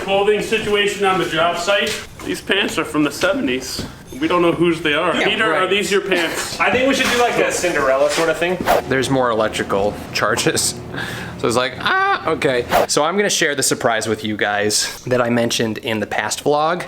clothing situation on the job site. These pants are from the 70s. We don't know whose they are. Yeah, Peter, right. Are these your pants? I think we should do like a Cinderella sort of thing. There's more electrical charges. So it's like, okay. So I'm gonna share the surprise with you guys that I mentioned in the past vlog.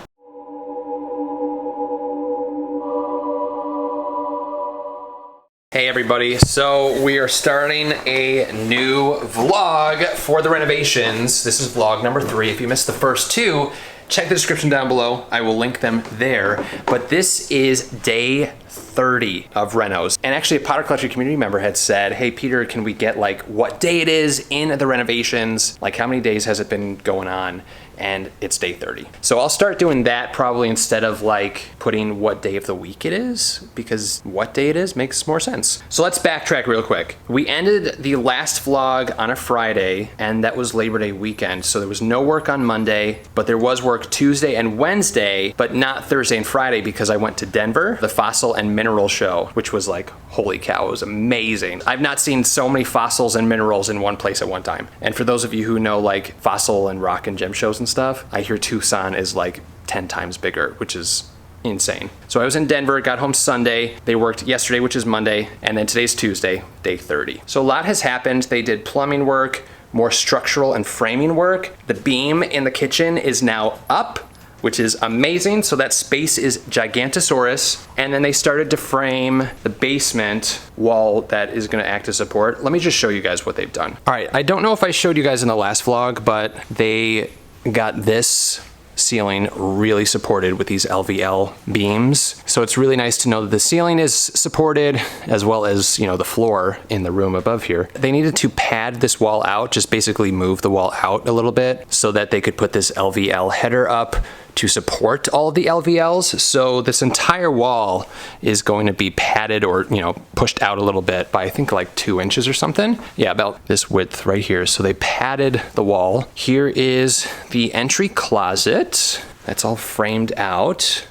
Hey everybody, so we are starting a new vlog for the renovations. This is vlog number 3. If you missed the first 2, check the description down below. I will link them there. But this is day 30 of renos. And actually a Potter Collector community member had said, hey Peter, can we get like what day it is in the renovations? Like how many days has it been going on? And it's day 30. So I'll start doing that probably instead of like putting what day of the week it is, because what day it is makes more sense. So let's backtrack real quick. We ended the last vlog on a Friday, and that was Labor Day weekend. So there was no work on Monday, but there was work Tuesday and Wednesday, but not Thursday and Friday because I went to Denver, the Fossil and Mineral Show, which was like, holy cow, it was amazing. I've not seen so many fossils and minerals in one place at one time. And for those of you who know like fossil and rock and gem shows and stuff, I hear Tucson is like 10 times bigger, which is insane. So I was in Denver, got home Sunday. They worked yesterday, which is Monday, and then today's Tuesday, day 30. So a lot has happened. They did plumbing work, more structural and framing work. The beam in the kitchen is now up, which is amazing. So that space is Gigantosaurus. And then they started to frame the basement wall that is gonna act as support. Let me just show you guys what they've done. All right, I don't know if I showed you guys in the last vlog, but they got this ceiling really supported with these LVL beams. So it's really nice to know that the ceiling is supported as well as, you know, the floor in the room above here. They needed to pad this wall out, just basically move the wall out a little bit so that they could put this LVL header up to support all of the LVLs. So this entire wall is going to be padded or, you know, pushed out a little bit by I think like 2 inches or something. Yeah, about this width right here. So they padded the wall. Here is the entry closet. That's all framed out.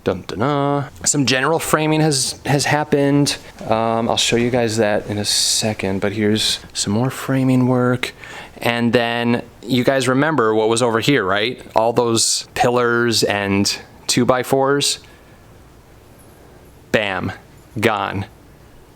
Dun, dun, dun. Some general framing has happened. I'll show you guys that in a second, but here's some more framing work. And then you guys remember what was over here, right? All those pillars and 2x4s. Bam, gone.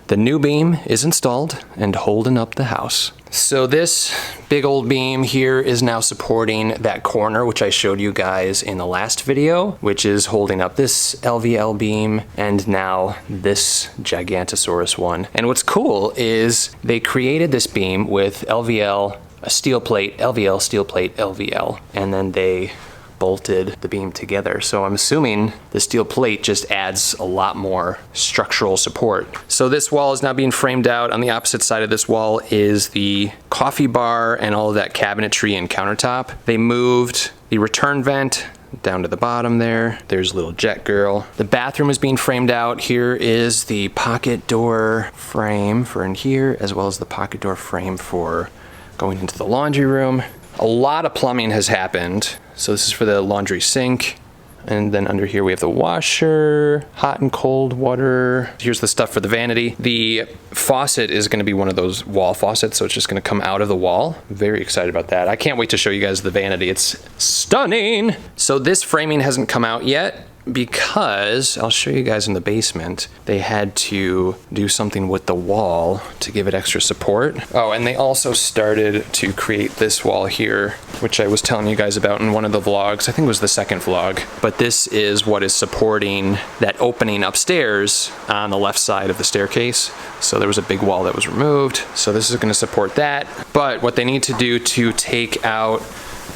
The new beam is installed and holding up the house. So this big old beam here is now supporting that corner, which I showed you guys in the last video, which is holding up this LVL beam and now this Gigantosaurus one. And what's cool is they created this beam with LVL, a steel plate, LVL, steel plate, LVL, and then they bolted the beam together. So I'm assuming the steel plate just adds a lot more structural support. So this wall is now being framed out. On the opposite side of this wall is the coffee bar and all of that cabinetry and countertop. They moved the return vent down to the bottom there. There's little jet girl. The bathroom is being framed out. Here is the pocket door frame for in here, as well as the pocket door frame for going into the laundry room. A lot of plumbing has happened. So this is for the laundry sink. And then under here we have the washer, hot and cold water. Here's the stuff for the vanity. The faucet is gonna be one of those wall faucets, so it's just gonna come out of the wall. Very excited about that. I can't wait to show you guys the vanity. It's stunning. So this framing hasn't come out yet, because I'll show you guys in the basement, they had to do something with the wall to give it extra support. Oh, and they also started to create this wall here, which I was telling you guys about in one of the vlogs. I think it was the second vlog, but this is what is supporting that opening upstairs on the left side of the staircase. So there was a big wall that was removed. So this is gonna support that. But what they need to do to take out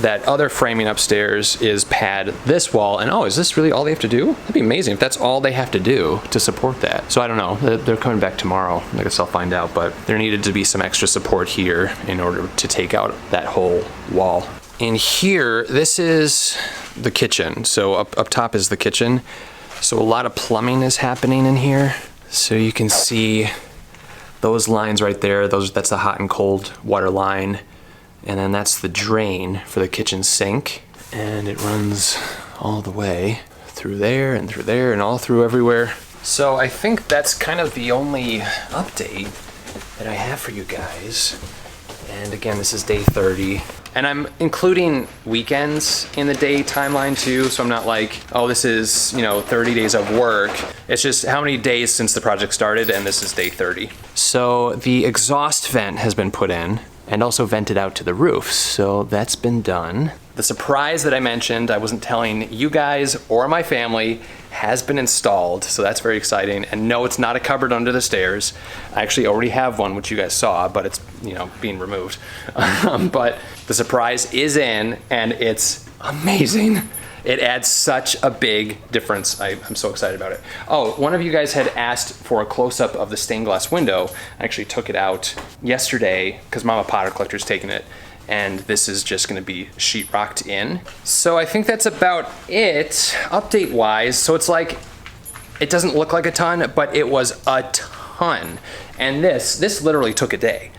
that other framing upstairs is pad this wall. And oh, is this really all they have to do? That'd be amazing if that's all they have to do to support that. So I don't know, they're coming back tomorrow. I guess I'll find out, but there needed to be some extra support here in order to take out that whole wall. In here, this is the kitchen. So up top is the kitchen. So a lot of plumbing is happening in here. So you can see those lines right there. That's the hot and cold water line. And then that's the drain for the kitchen sink. And it runs all the way through there and all through everywhere. So I think that's kind of the only update that I have for you guys. And again, this is day 30. And I'm including weekends in the day timeline too, so I'm not like, oh, this is, 30 days of work. It's just how many days since the project started, and this is day 30. So the exhaust vent has been put in and also vented out to the roof, so that's been done. The surprise that I mentioned, I wasn't telling you guys or my family, has been installed, so that's very exciting. And no, it's not a cupboard under the stairs. I actually already have one, which you guys saw, but it's, being removed. But the surprise is in, and it's amazing. It adds such a big difference. I'm so excited about it. Oh, one of you guys had asked for a close-up of the stained glass window. I actually took it out yesterday because Mama Potter Collector's taking it, and this is just gonna be sheetrocked in. So I think that's about it, update-wise. So it's like, it doesn't look like a ton, but it was a ton. And this literally took a day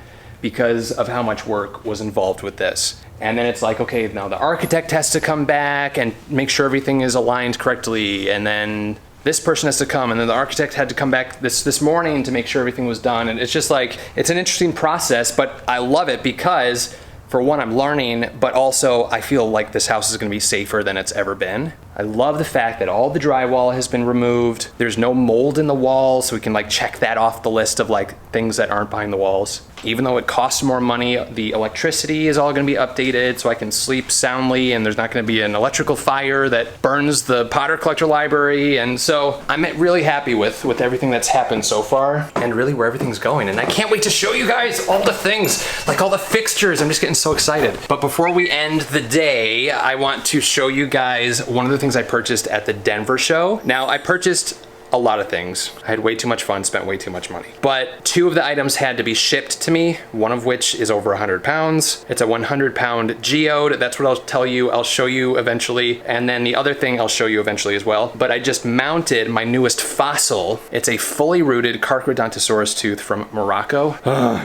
because of how much work was involved with this. And then it's like, okay, now the architect has to come back and make sure everything is aligned correctly. And then this person has to come, and then the architect had to come back this morning to make sure everything was done. And it's just like, it's an interesting process, but I love it because, for one, I'm learning, but also I feel like this house is gonna be safer than it's ever been. I love the fact that all the drywall has been removed. There's no mold in the walls, so we can check that off the list of things that aren't behind the walls. Even though it costs more money, the electricity is all gonna be updated so I can sleep soundly, and there's not gonna be an electrical fire that burns the Potter Collector library. And so I'm really happy with everything that's happened so far, and really where everything's going. And I can't wait to show you guys all the things, all the fixtures. I'm just getting so excited. But before we end the day, I want to show you guys one of the things I purchased at the Denver show. Now, I purchased a lot of things. I had way too much fun, spent way too much money. But 2 of the items had to be shipped to me, one of which is over 100 pounds. It's a 100-pound geode. That's what I'll show you eventually. And then the other thing I'll show you eventually as well. But I just mounted my newest fossil. It's a fully rooted Carcharodontosaurus tooth from Morocco.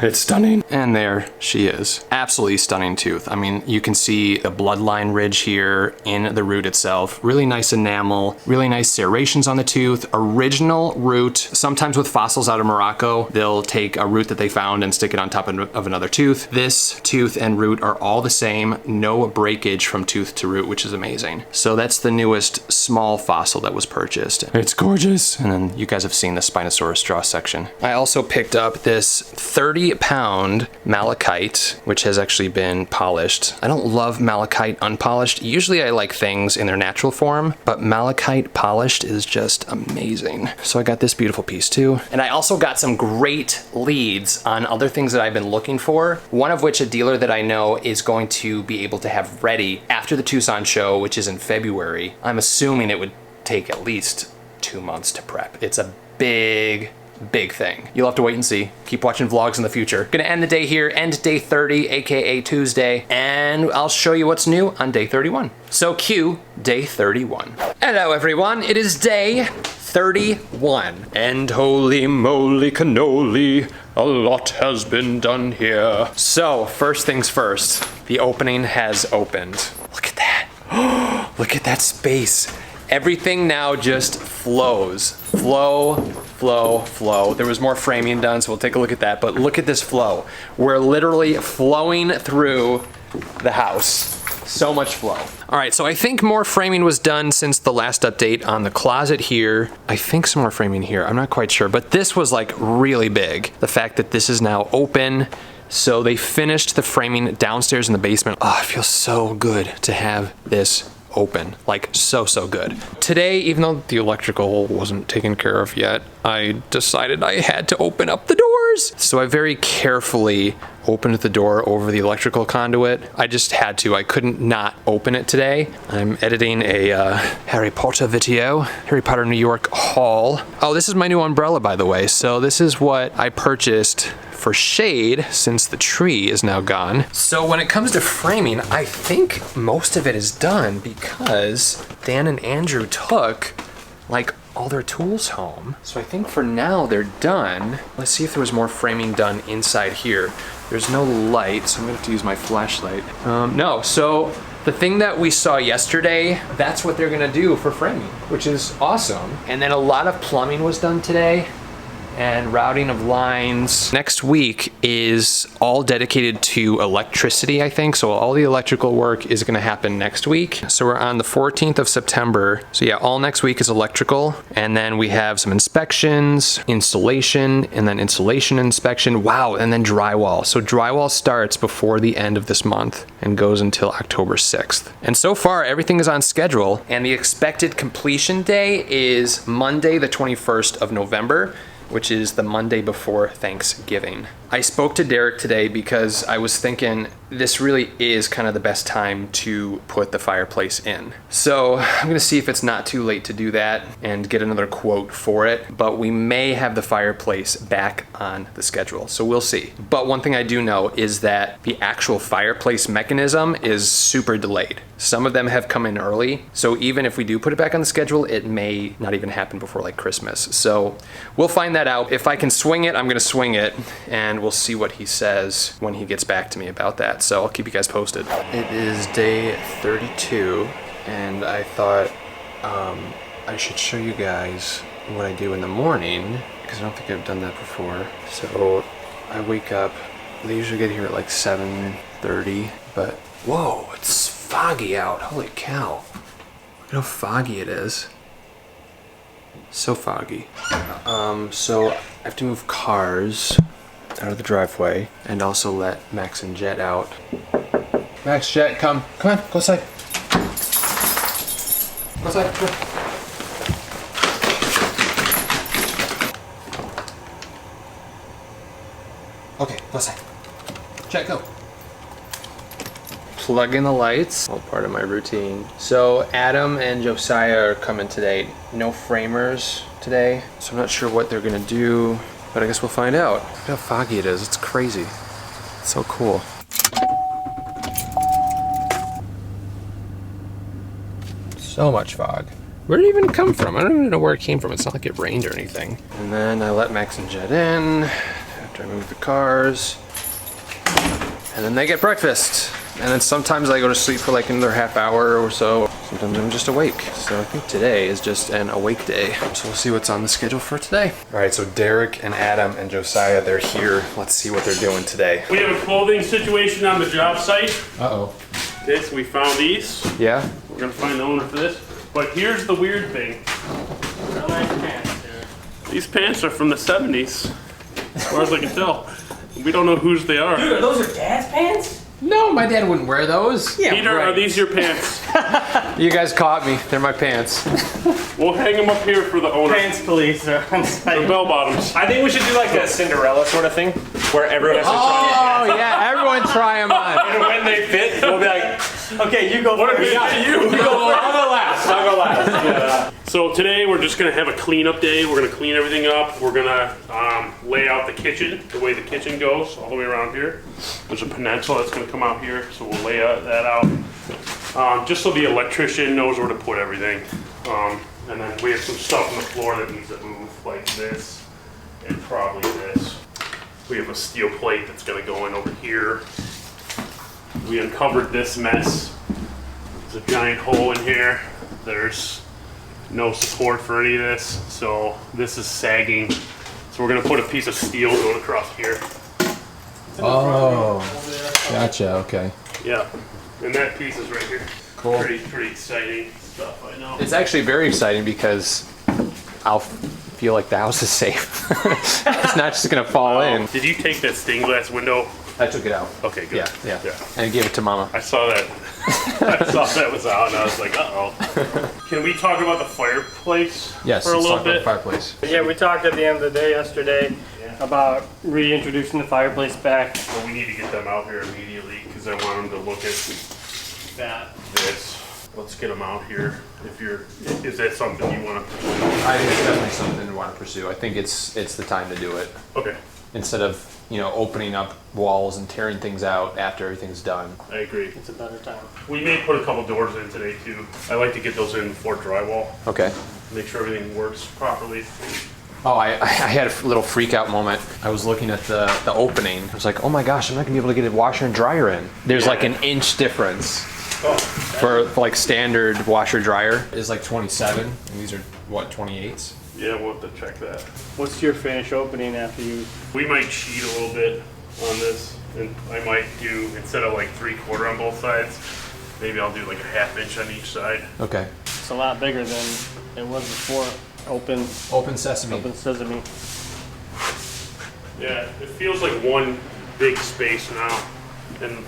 It's stunning. And there she is. Absolutely stunning tooth. I mean, you can see the bloodline ridge here in the root itself. Really nice enamel, really nice serrations on the tooth. Original root. Sometimes with fossils out of Morocco, they'll take a root that they found and stick it on top of another tooth. This tooth and root are all the same, no breakage from tooth to root, which is amazing. So that's the newest small fossil that was purchased. It's gorgeous. And then you guys have seen the Spinosaurus jaw section. I also picked up this 30-pound malachite, which has actually been polished. I don't love malachite unpolished. Usually I like things in their natural form, but malachite polished is just amazing. So I got this beautiful piece too. And I also got some great leads on other things that I've been looking for. One of which a dealer that I know is going to be able to have ready after the Tucson show, which is in February. I'm assuming it would take at least 2 months to prep. It's a big thing. You'll have to wait and see. Keep watching vlogs in the future. Gonna end the day here, end day 30, AKA Tuesday, and I'll show you what's new on day 31. So cue day 31. Hello everyone, it is day 31. And holy moly cannoli, a lot has been done here. So first things first, the opening has opened. Look at that. Look at that space. Everything now just flows. Flow. There was more framing done, so we'll take a look at that, but look at this flow. We're literally flowing through the house. So much flow. All right, so I think more framing was done since the last update on the closet here. I think some more framing here, I'm not quite sure, but this was really big. The fact that this is now open. So they finished the framing downstairs in the basement. Oh, it feels so good to have this open, so good. Today, even though the electrical wasn't taken care of yet, I decided I had to open up the doors. So I very carefully opened the door over the electrical conduit. I just had to, I couldn't not open it today. I'm editing a Harry Potter video, Harry Potter New York haul. Oh, this is my new umbrella, by the way. So this is what I purchased for shade since the tree is now gone. So when it comes to framing, I think most of it is done because Dan and Andrew took all their tools home. So I think for now they're done. Let's see if there was more framing done inside here. There's no light, so I'm gonna have to use my flashlight. No, so the thing that we saw yesterday, that's what they're gonna do for framing, which is awesome. And then a lot of plumbing was done today. and routing of lines. Next week is all dedicated to electricity, I think. So all the electrical work is gonna happen next week. So we're on the 14th of September. So yeah, all next week is electrical. And then we have some inspections, installation, and then installation inspection. Wow, and then drywall. So drywall starts before the end of this month and goes until October 6th. And so far, everything is on schedule. And the expected completion day is Monday, the 21st of November, which is the Monday before Thanksgiving. I spoke to Derek today because I was thinking this really is kind of the best time to put the fireplace in. So I'm gonna see if it's not too late to do that and get another quote for it, but we may have the fireplace back on the schedule, so we'll see. But one thing I do know is that the actual fireplace mechanism is super delayed. Some of them have come in early, so even if we do put it back on the schedule, it may not even happen before like Christmas. So we'll find that out. If I can swing it, I'm gonna swing it, and we'll see what he says when he gets back to me about that. So I'll keep you guys posted. It is day 32, and I thought I should show you guys what I do in the morning, because I don't think I've done that before. So I wake up, they usually get here at like 7:30, but whoa, it's foggy out. Holy cow. Look at how foggy it is. So foggy. So I have to move cars out of the driveway and also let Max and Jet out. Max, Jet, come on, go outside. Go outside, come on. Okay, go outside. Jet, go. Plug in the lights, all part of my routine. So Adam and Josiah are coming today. No framers today, so I'm not sure what they're gonna do, but I guess we'll find out. Look at how foggy it is, it's crazy. It's so cool. So much fog. Where did it even come from? I don't even know where it came from. It's not like it rained or anything. And then I let Max and Jet in after I move the cars. And then they get breakfast. And then sometimes I go to sleep for like another half hour or so. Sometimes I'm just awake. So I think today is just an awake day. So we'll see what's on the schedule for today. All right, so Derek and Adam and Josiah, they're here. Let's see what they're doing today. We have a clothing situation on the job site. Uh-oh. Okay, so we found these. Yeah? We're gonna find the owner for this. But here's the weird thing. Real nice pants, dude. These pants are from the 70s, as far as I can tell. We don't know whose they are. Dude, those are Dad's pants? No, my dad wouldn't wear those. Yeah, Peter, right. are these your pants? You guys caught me. They're my pants. We'll hang them up here for the owner. Pants police are on The site. bell bottoms. I think we should do like a Cinderella sort of thing, where everyone has to try Oh, yeah, everyone try them on. it. And when they fit, we'll be like, okay, you go What if first. it's you? You go first. I'll go last. I'll go last. Yeah. So today we're just gonna have a cleanup day. We're gonna clean everything up. We're gonna lay out the kitchen, the way the kitchen goes, all the way around here. There's a peninsula that's gonna come out here, so we'll lay that out. Just so the electrician knows where to put everything. And then we have some stuff on the floor that needs to move, like this, and probably this. We have a steel plate that's gonna go in over here. We uncovered this mess. There's a giant hole in here. There's no support for any of this, so this is sagging. So we're gonna put a piece of steel going across here. Oh, gotcha, okay. Yeah, and that piece is right here. Cool. Pretty exciting stuff, I know. It's actually very exciting because I'll feel like the house is safe. It's not just gonna fall in. Did you take that stained glass window? I took it out. Okay, good. Yeah. And I gave it to Mama. I saw that. I saw that was out, and I was like, uh-oh. Can we talk about the fireplace Yes, for a let's little talk about bit? the fireplace. Yeah, we talked at the end of the day yesterday about reintroducing the fireplace back. Well, we need to get them out here immediately because I want them to look at this. Let's get them out here. Is that something you want to pursue? I think it's definitely something to want to pursue. I think it's the time to do it. Okay, Instead of, opening up walls and tearing things out after everything's done. I agree. It's a better time. We may put a couple doors in today too. I like to get those in before drywall. Okay. Make sure everything works properly. Oh, I had a little freak out moment. I was looking at the opening. I was like, oh my gosh, I'm not gonna be able to get a washer and dryer in. There's like an inch difference. Oh, For like standard washer dryer is like 27, and these are what, 28s? Yeah, we'll have to check that. What's your finish opening after you? We might cheat a little bit on this, and I might do, instead of like 3/4 on both sides, maybe I'll do like a 1/2 inch on each side. Okay. It's a lot bigger than it was before. Open sesame. Open sesame. Yeah, it feels like one big space now, and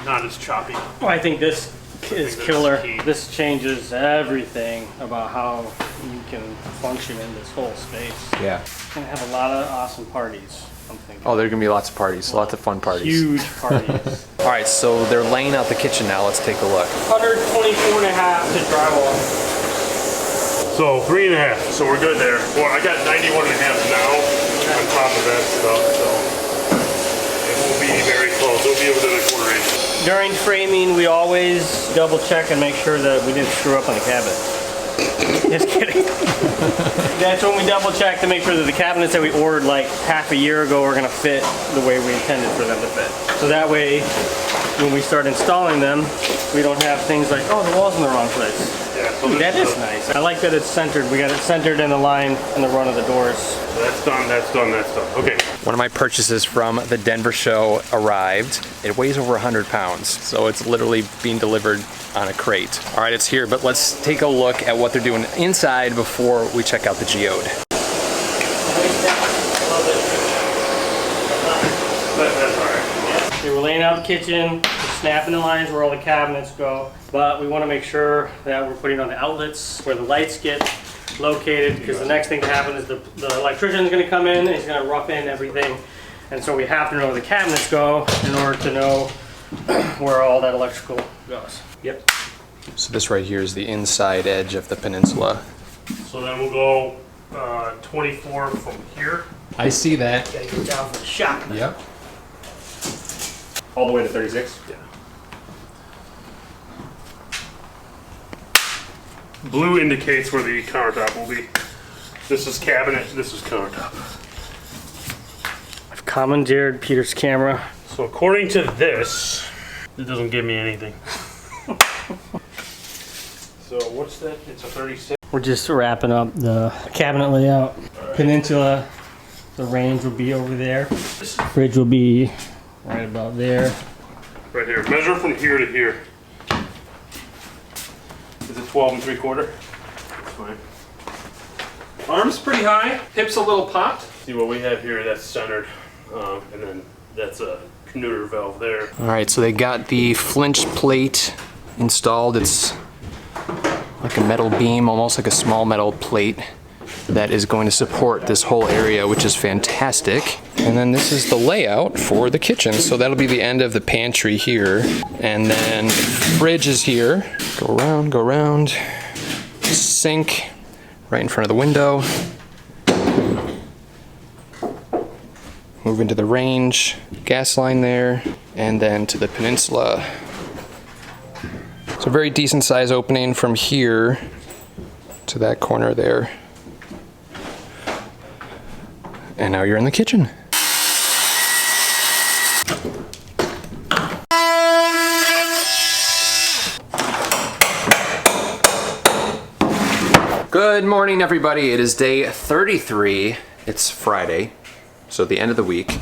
not as choppy. Well, I think this is that's killer. key. This changes everything about how you can function in this whole space. Yeah. You're gonna have a lot of awesome parties, I'm thinking. Oh, there are gonna be lots of parties, lots of fun parties. Huge parties. All right, so they're laying out the kitchen now. Let's take a look. 124.5 to drywall. So 3.5, so we're good there. Well, I got 91.5 now on top of that stuff, so it will be very close. It'll be within a 1/4 inch. During framing, we always double check and make sure that we didn't screw up on the cabinet. Just kidding. That's when we double check to make sure that the cabinets that we ordered like half a year ago are gonna fit the way we intended for them to fit. So that way, when we start installing them, we don't have things like, oh, the wall's in the wrong place. Yeah, so That is nice. I like that it's centered. We got it centered in the line in the run of the doors. So that's done, that's done, that's done. Okay. One of my purchases from the Denver show arrived. It weighs over 100 pounds, so it's literally being delivered on a crate. All right, it's here, but let's take a look at what they're doing inside before we check out the geode. That's all right. Okay, we're laying out the kitchen, we're snapping the lines where all the cabinets go, but we want to make sure that we're putting on the outlets where the lights get located, because the next thing to happen is the electrician is going to come in and he's going to rough in everything, and so we have to know where the cabinets go in order to know where all that electrical goes. Yep. So this right here is the inside edge of the peninsula. So then we'll go 24 from here. I see that. Gotta go down for the shop. Yep. All the way to 36? Yeah. Blue indicates where the countertop will be. This is cabinet, this is countertop. I've commandeered Peter's camera. So according to this, it doesn't give me anything. So what's that? It's a 36. We're just wrapping up the cabinet layout. Peninsula, the range will be over there. Fridge will be right about there. Right here. Measure from here to here. Is it 12 3/4? That's fine. Arms pretty high. Hips a little popped. See what we have here, that's centered. And then that's a Knutter valve there. All right, so they got the flinch plate installed. It's like a metal beam, almost like a small metal plate that is going to support this whole area, which is fantastic. And then this is the layout for the kitchen. So that'll be the end of the pantry here. And then fridge is here. Go around. Sink right in front of the window. Move into the range, gas line there, and then to the peninsula. So very decent size opening from here to that corner there. And now you're in the kitchen. Good morning, everybody. It is day 33. It's Friday, so the end of the week.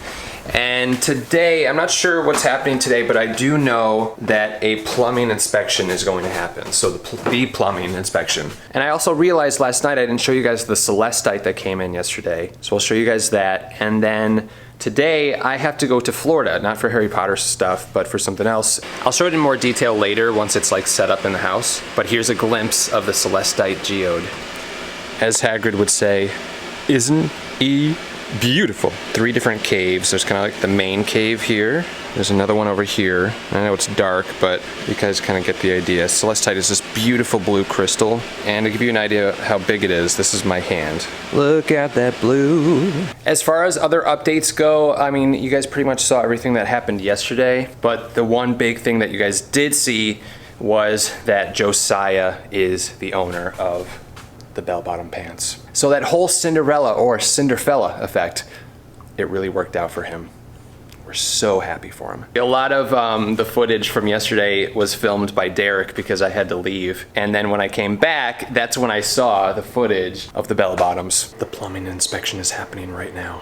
And today, I'm not sure what's happening today, but I do know that a plumbing inspection is going to happen. So the plumbing inspection. And I also realized last night I didn't show you guys the celestite that came in yesterday. So I'll show you guys that. And then today I have to go to Florida, not for Harry Potter stuff, but for something else. I'll show it in more detail later once it's like set up in the house. But here's a glimpse of the celestite geode. As Hagrid would say, isn't he beautiful? 3 different caves. There's kind of like the main cave here. There's another one over here. I know it's dark, but you guys kind of get the idea. Celestite is this beautiful blue crystal. And to give you an idea of how big it is, this is my hand. Look at that blue. As far as other updates go, I mean, you guys pretty much saw everything that happened yesterday. But the one big thing that you guys did see was that Josiah is the owner of the bell-bottom pants. So that whole Cinderella or Cinderfella effect, it really worked out for him. We're so happy for him. A lot of the footage from yesterday was filmed by Derek because I had to leave. And then when I came back, that's when I saw the footage of the bell bottoms. The plumbing inspection is happening right now.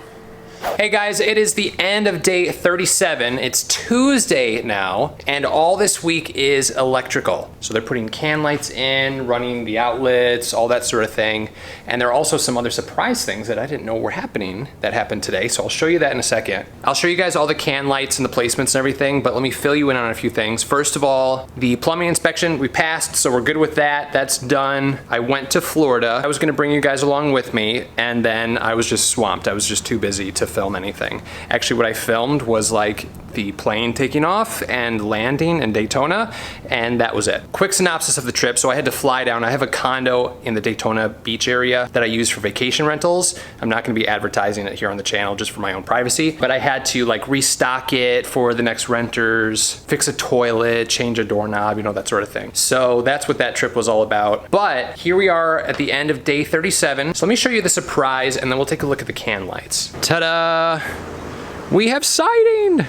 Hey guys, it is the end of day 37. It's Tuesday now, and all this week is electrical. So they're putting can lights in, running the outlets, all that sort of thing. And there are also some other surprise things that I didn't know were happening that happened today. So I'll show you that in a second. I'll show you guys all the can lights and the placements and everything, but let me fill you in on a few things. First of all, the plumbing inspection, we passed, so we're good with that. That's done. I went to Florida. I was gonna bring you guys along with me, and then I was just swamped. I was just too busy to film anything. Actually, what I filmed was like the plane taking off and landing in Daytona, and that was it. Quick synopsis of the trip. So I had to fly down. I have a condo in the Daytona beach area that I use for vacation rentals. I'm not gonna be advertising it here on the channel just for my own privacy, but I had to like restock it for the next renters, fix a toilet, change a doorknob, you know, that sort of thing. So that's what that trip was all about. But here we are at the end of day 37. So let me show you the surprise, and then we'll take a look at the can lights. Ta-da! We have siding!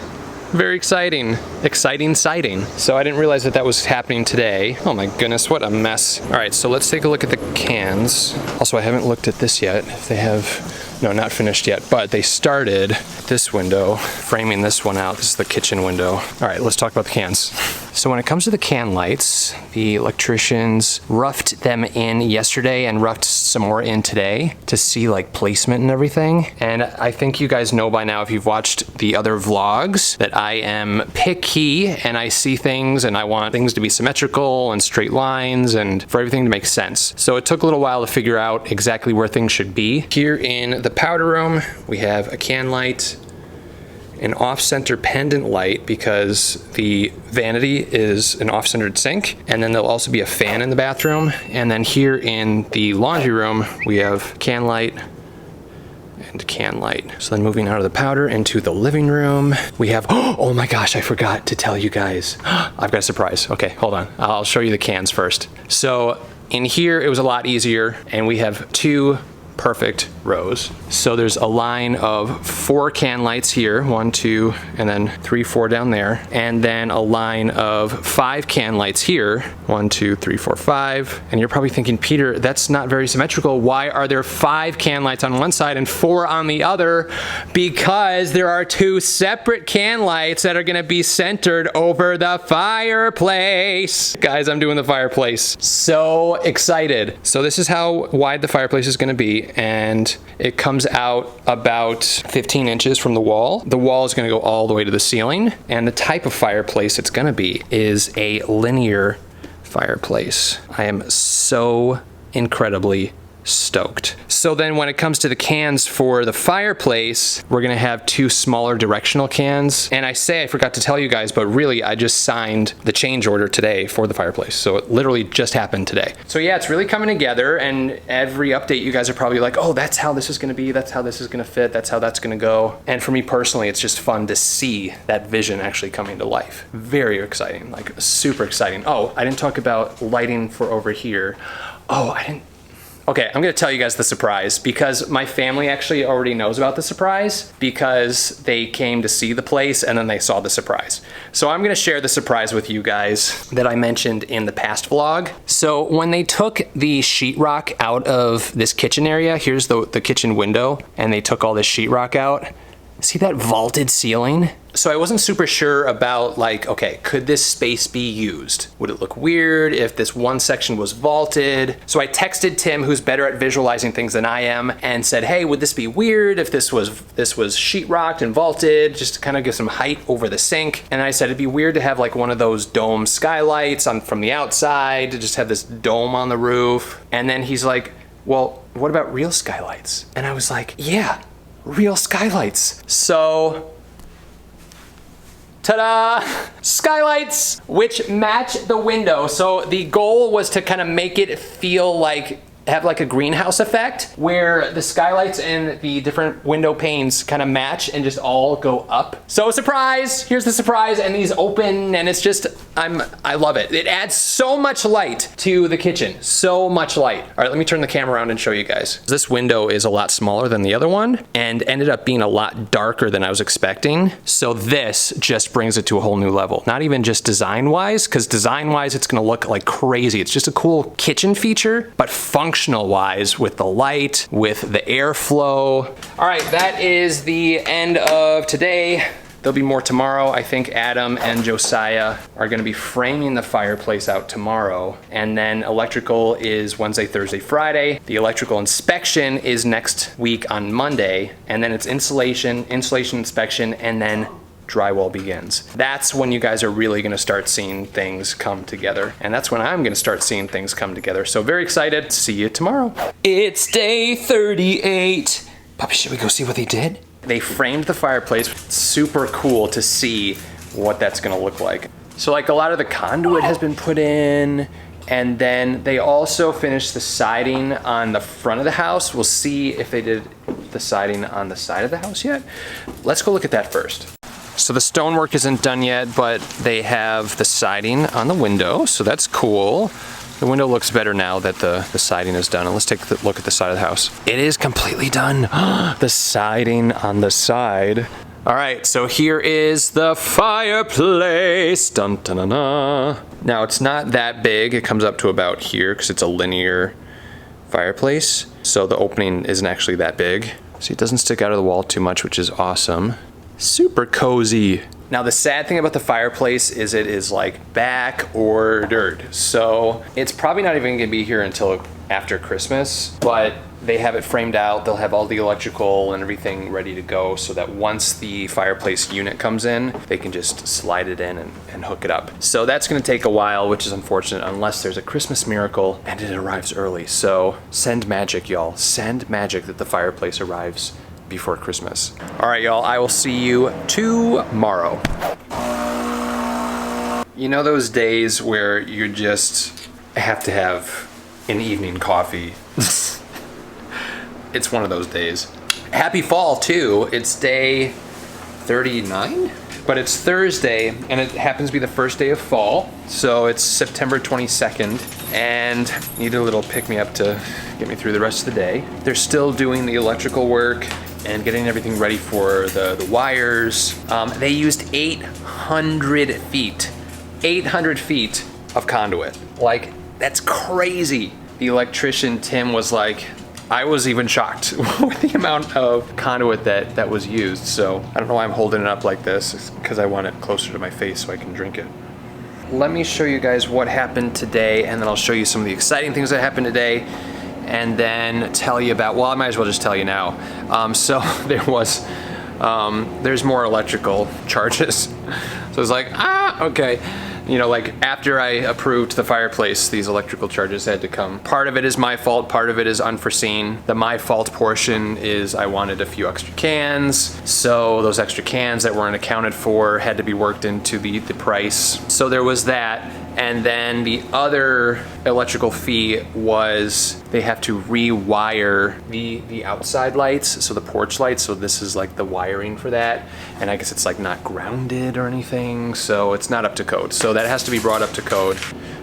Very exciting. Exciting sighting. So I didn't realize that that was happening today. Oh my goodness, what a mess. All right, so let's take a look at the cans. Also, I haven't looked at this yet. If they have, no, not finished yet, but they started this window, framing this one out. This is the kitchen window. All right, let's talk about the cans. So when it comes to the can lights, the electricians roughed them in yesterday and roughed some more in today to see like placement and everything. And I think you guys know by now, if you've watched the other vlogs, that I am picky and I see things and I want things to be symmetrical and straight lines and for everything to make sense. So it took a little while to figure out exactly where things should be. Here in the powder room, we have a can light, an off-center pendant light because the vanity is an off-centered sink, and then there'll also be a fan in the bathroom. And then here in the laundry room, we have can light and can light. So then moving out of the powder into the living room, we have, oh my gosh, I forgot to tell you guys. I've got a surprise. Okay, hold on. I'll show you the cans first. So in here, it was a lot easier, and we have two perfect rows. So there's a line of 4 can lights here, 1, 2, and then 3, 4 down there, and then a line of 5 can lights here, 1, 2, 3, 4, 5. And you're probably thinking, Peter, that's not very symmetrical. Why are there 5 can lights on one side and 4 on the other? Because there are 2 separate can lights that are gonna be centered over the fireplace. Guys, I'm doing the fireplace. So excited. So this is how wide the fireplace is gonna be, and it comes out about 15 inches from the wall. The wall is gonna go all the way to the ceiling, and the type of fireplace it's gonna be is a linear fireplace. I am so incredibly stoked. So then when it comes to the cans for the fireplace, we're gonna have 2 smaller directional cans. And I forgot to tell you guys, but really I just signed the change order today for the fireplace. So it literally just happened today. So yeah, it's really coming together, and every update you guys are probably like, oh, that's how this is gonna be, that's how this is gonna fit, that's how that's gonna go. And for me personally, it's just fun to see that vision actually coming to life. Very exciting, like super exciting. Oh, I didn't talk about lighting for over here. Okay, I'm gonna tell you guys the surprise because my family actually already knows about the surprise because they came to see the place and then they saw the surprise. So I'm gonna share the surprise with you guys that I mentioned in the past vlog. So when they took the sheetrock out of this kitchen area, here's the kitchen window, and they took all this sheetrock out. See that vaulted ceiling? So I wasn't super sure about like, okay, could this space be used? Would it look weird if this one section was vaulted? So I texted Tim, who's better at visualizing things than I am, and said, hey, would this be weird if this was sheetrocked and vaulted, just to kind of give some height over the sink? And I said it'd be weird to have like one of those dome skylights from the outside, to just have this dome on the roof. And then he's like, well, what about real skylights? And I was like, yeah, real skylights. So, ta-da! Skylights, which match the window. So the goal was to kind of make it feel like have like a greenhouse effect where the skylights and the different window panes kind of match and just all go up. So surprise, here's the surprise, and these open, and it's just, I love it. It adds so much light to the kitchen, so much light. All right, let me turn the camera around and show you guys. This window is a lot smaller than the other one and ended up being a lot darker than I was expecting. So this just brings it to a whole new level. Not even just design-wise, because design-wise, it's gonna look like crazy. It's just a cool kitchen feature, but functional-wise with the light, with the airflow. All right, that is the end of today. There'll be more tomorrow. I think Adam and Josiah are gonna be framing the fireplace out tomorrow. And then electrical is Wednesday, Thursday, Friday. The electrical inspection is next week on Monday. And then it's insulation inspection, and then drywall begins. That's when you guys are really gonna start seeing things come together. And that's when I'm gonna start seeing things come together. So very excited. See you tomorrow. It's day 38. Puppy, should we go see what they did? They framed the fireplace. Super cool to see what that's gonna look like. So like a lot of the conduit has been put in, and then they also finished the siding on the front of the house. We'll see if they did the siding on the side of the house yet. Let's go look at that first. So the stonework isn't done yet, but they have the siding on the window, so that's cool. The window looks better now that the siding is done. And let's take a look at the side of the house. It is completely done. The siding on the side. All right, so here is the fireplace. Dun, dun, dun, dun. Now it's not that big. It comes up to about here because it's a linear fireplace. So the opening isn't actually that big. See, it doesn't stick out of the wall too much, which is awesome. Super cozy. Now the sad thing about the fireplace is it is like back ordered. So it's probably not even gonna be here until after Christmas, but they have it framed out. They'll have all the electrical and everything ready to go so that once the fireplace unit comes in, they can just slide it in and hook it up. So that's gonna take a while, which is unfortunate unless there's a Christmas miracle and it arrives early. So send magic, y'all. Send magic that the fireplace arrives before Christmas. All right, y'all, I will see you tomorrow. You know those days where you just have to have an evening coffee? It's one of those days. Happy fall too. It's day 39, but it's Thursday and it happens to be the first day of fall. So it's September 22nd and need a little pick-me-up to get me through the rest of the day. They're still doing the electrical work and getting everything ready for the wires. They used 800 feet of conduit. Like, that's crazy. The electrician, Tim, was like, I was even shocked with the amount of conduit that was used. So I don't know why I'm holding it up like this. It's because I want it closer to my face so I can drink it. Let me show you guys what happened today, and then I'll show you some of the exciting things that happened today, and then tell you about, well, I might as well just tell you now. So there's more electrical charges. So it's like, okay. You know, like after I approved the fireplace, these electrical charges had to come. Part of it is my fault, part of it is unforeseen. The my fault portion is I wanted a few extra cans. So those extra cans that weren't accounted for had to be worked into the price. So there was that. And then the other electrical fee was they have to rewire the outside lights, so the porch lights. So this is like the wiring for that. And I guess it's like not grounded or anything, so it's not up to code. So that has to be brought up to code.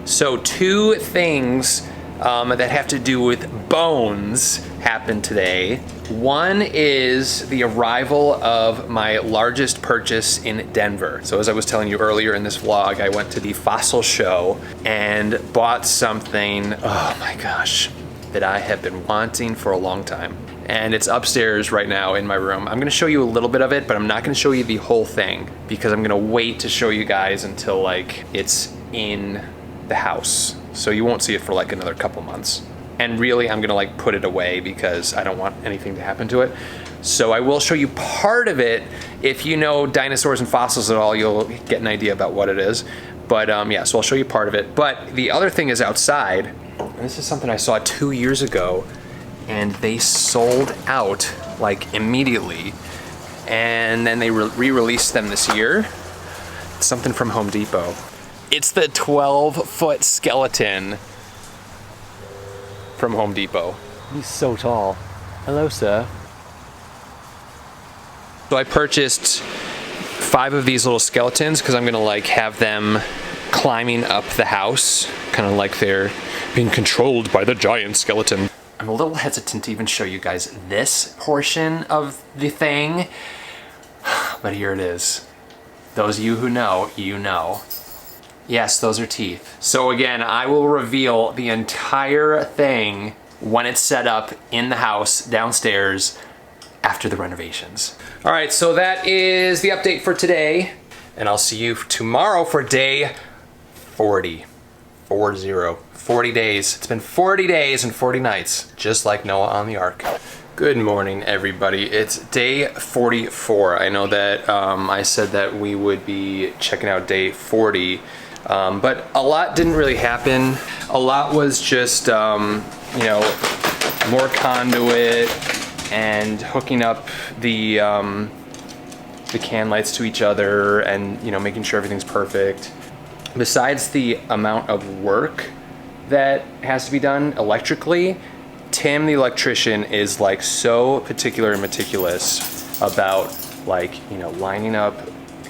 So two things that have to do with bones happened today. One is the arrival of my largest purchase in Denver. So as I was telling you earlier in this vlog, I went to the fossil show and bought something, oh my gosh, that I have been wanting for a long time. And it's upstairs right now in my room. I'm gonna show you a little bit of it, but I'm not gonna show you the whole thing because I'm gonna wait to show you guys until like it's in the house. So you won't see it for like another couple months. And really, I'm gonna like put it away because I don't want anything to happen to it. So I will show you part of it. If you know dinosaurs and fossils at all, you'll get an idea about what it is. But yeah, so I'll show you part of it. But the other thing is outside. This is something I saw 2 years ago and they sold out like immediately. And then they re-released them this year. It's something from Home Depot. It's the 12-foot skeleton from Home Depot. He's so tall. Hello, sir. So I purchased 5 of these little skeletons because I'm gonna like have them climbing up the house, kind of like they're being controlled by the giant skeleton. I'm a little hesitant to even show you guys this portion of the thing, but here it is. Those of you who know, you know. Yes, those are teeth. So again, I will reveal the entire thing when it's set up in the house downstairs after the renovations. All right, so that is the update for today, and I'll see you tomorrow for day 40. 40 days. It's been 40 days and 40 nights, just like Noah on the Ark. Good morning, everybody. It's day 44. I know that I said that we would be checking out day 40, but a lot didn't really happen. A lot was just, you know, more conduit and hooking up the can lights to each other, and you know, making sure everything's perfect. Besides the amount of work that has to be done electrically, Tim the electrician is like so particular and meticulous about, like, you know, lining up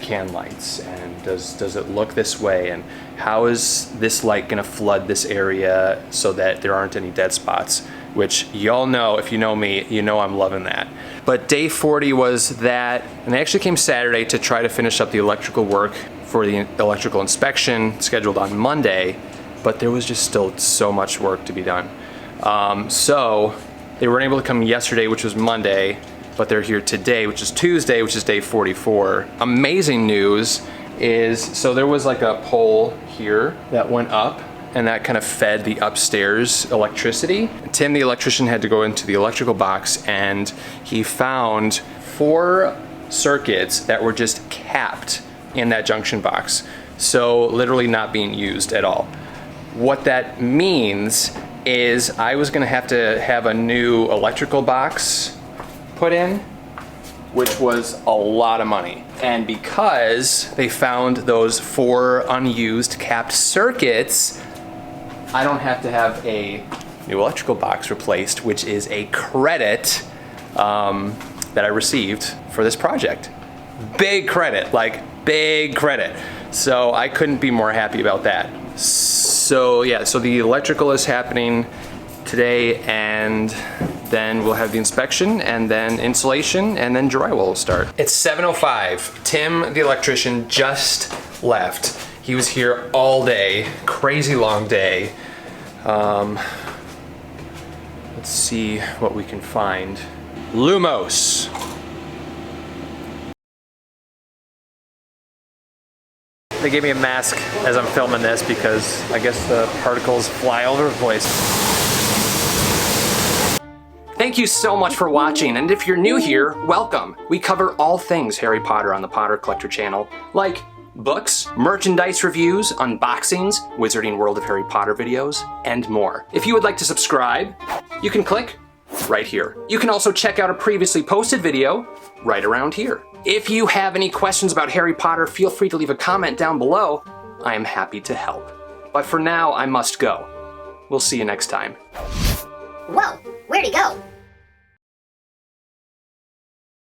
can lights, and does it look this way, and how is this light gonna flood this area so that there aren't any dead spots, which y'all know, if you know me, you know I'm loving that. But day 40 was that, and they actually came Saturday to try to finish up the electrical work for the electrical inspection scheduled on Monday, but there was just still so much work to be done. So they weren't able to come yesterday, which was Monday, but they're here today, which is Tuesday, which is day 44. Amazing news is, so there was like a pole here that went up, and that kind of fed the upstairs electricity. Tim, the electrician, had to go into the electrical box, and he found 4 circuits that were just capped in that junction box. So literally not being used at all. What that means is I was gonna have to have a new electrical box put in, which was a lot of money. And because they found those 4 unused capped circuits, I don't have to have a new electrical box replaced, which is a credit that I received for this project. Big credit, like big credit. So I couldn't be more happy about that. So yeah, so the electrical is happening today, and then we'll have the inspection, and then insulation, and then drywall will start. It's 7:05. Tim, the electrician, just left. He was here all day, crazy long day. Let's see what we can find. Lumos. They gave me a mask as I'm filming this because I guess the particles fly all over the place. Thank you so much for watching, and if you're new here, welcome. We cover all things Harry Potter on the Potter Collector channel, like books, merchandise reviews, unboxings, Wizarding World of Harry Potter videos, and more. If you would like to subscribe, you can click right here. You can also check out a previously posted video right around here. If you have any questions about Harry Potter, feel free to leave a comment down below. I am happy to help. But for now, I must go. We'll see you next time. Whoa, where'd he go?